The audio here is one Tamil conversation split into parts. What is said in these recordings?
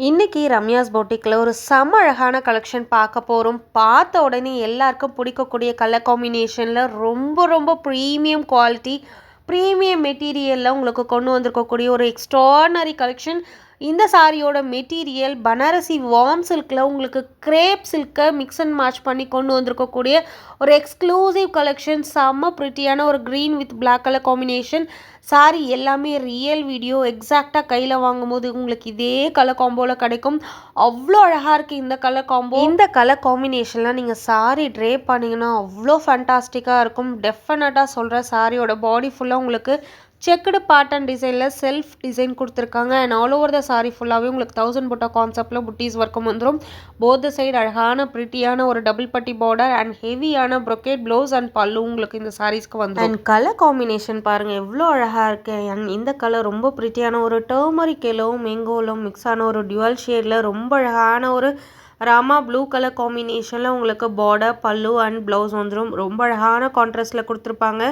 இன்னைக்கு ரம்யாஸ் பொட்டிக்கில் ஒரு செம அழகான கலெக்ஷன் பார்க்க போகிறோம். பார்த்த உடனே எல்லாருக்கும் பிடிக்கக்கூடிய கலர் காம்பினேஷனில் ரொம்ப ரொம்ப ப்ரீமியம் குவாலிட்டி, ப்ரீமியம் மெட்டீரியலில் உங்களுக்கு கொண்டு வந்திருக்கக்கூடிய ஒரு எக்ஸ்ட்ரானரி கலெக்ஷன். இந்த சாரியோட மெட்டீரியல் பனாரசி வார்ம் சில்கில் உங்களுக்கு கிரேப் சில்கை மிக்ஸ் அண்ட் மேட்ச் பண்ணி கொண்டு வந்திருக்கக்கூடிய ஒரு எக்ஸ்க்ளூசிவ் கலெக்ஷன். செம்ம ப்ரிட்டியான ஒரு green with black colour combination. Sari எல்லாமே ரியல் வீடியோ, எக்ஸாக்டாக கையில் வாங்கும்போது உங்களுக்கு இதே கலர் காம்போவில் கிடைக்கும். அவ்வளோ அழகாக இருக்குது இந்த கலர் காம்போ. இந்த கலர் காம்பினேஷன்லாம் நீங்கள் சாரி ட்ரே பண்ணிங்கன்னா அவ்வளோ ஃபேண்டாஸ்டிக்காக இருக்கும். டெஃபினட்டாக சொல்கிறேன், சாரியோட பாடி ஃபுல்லாக உங்களுக்கு செக்குடு பேட்டர்ன் டிசைனில் செல்ஃப் டிசைன் கொடுத்துருக்காங்க. And all over the sorry ஃபுல்லாகவே உங்களுக்கு 1000 புட்டா கான்செப்டில் புட்டீஸ் ஒர்க்கும் வந்துடும். போத் சைடு அழகான ப்ரிட்டியான ஒரு டபுள் பட்டி பார்டர் அண்ட் ஹெவியான ப்ரொக்கேட் ப்ளவுஸ் அண்ட் பல்லு உங்களுக்கு இந்த சாரீஸ்க்கு வந்துடும். அண்ட் கலர் காம்பினேஷன் பாருங்கள் எவ்வளோ அழகாக இருக்குது. அண்ட் இந்த கலர் ரொம்ப ப்ரிட்டியான ஒரு டர்மரிக் எல்லோவும் மேங்கோலும் மிக்ஸ் ஆன ஒரு டுவல் ஷேடில் ரொம்ப அழகான ஒரு ராமா ப்ளூ கலர் காம்பினேஷனில் உங்களுக்கு பார்டர் பல்லு அண்ட் ப்ளவுஸ் வந்துடும். ரொம்ப அழகான கான்ட்ராஸ்டில் கொடுத்துருப்பாங்க.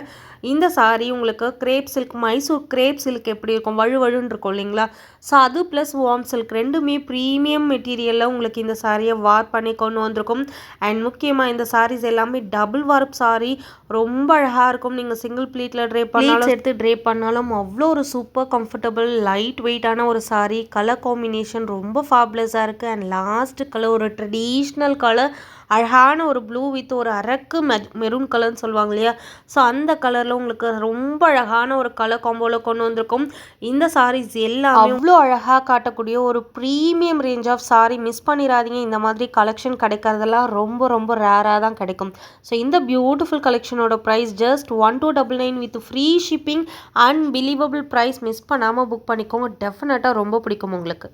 இந்த சாரீ உங்களுக்கு grape silk, Mysore grape silk எப்படி இருக்கும், வழுவழுன்னு இருக்கும் இல்லைங்களா? ஸோ அது ப்ளஸ் வார்ம் சில்க் ரெண்டுமே ப்ரீமியம் மெட்டீரியலில் உங்களுக்கு இந்த சாரியை வார்ப் பண்ணி கொண்டு வந்திருக்கும். அண்ட் முக்கியமாக இந்த சாரீஸ் எல்லாமே டபுள் வார்ப் சாரீ. ரொம்ப அழகாக இருக்கும். நீங்கள் சிங்கிள் ப்ளீட்டில் ட்ரே பண்ணாலும் எடுத்து ட்ரே பண்ணாலும் அவ்வளோ ஒரு சூப்பர் கம்ஃபர்டபுள் லைட் வெயிட்டான ஒரு சாரீ. கலர் காம்பினேஷன் ரொம்ப ஃபேபுலஸாக இருக்குது. அண்ட் லாஸ்ட் கலர் ஒரு ட்ரெடிஷ்னல் கலர், அழகான ஒரு ப்ளூ வித் ஒரு அரக்கு மெரூன் கலர்னு சொல்லுவாங்க இல்லையா? ஸோ அந்த கலரில் உங்களுக்கு ரொம்ப அழகான ஒரு கலர் காம்போவில் கொண்டு வந்திருக்கும். இந்த சாரீஸ் எல்லாமே அவ்வளோ அழகாக காட்டக்கூடிய ஒரு premium range of sari. Miss பண்ணிடாதீங்க. இந்த மாதிரி கலெக்ஷன் கிடைக்கிறதெல்லாம் ரொம்ப ரொம்ப ரேராக தான் கிடைக்கும். ஸோ இந்த பியூட்டிஃபுல் கலெக்ஷனோட price just 1299 with free shipping. Unbelievable price. Miss பண்ணாமல் புக் பண்ணிக்கோங்க. டெஃபினட்டாக ரொம்ப பிடிக்கும் உங்களுக்கு.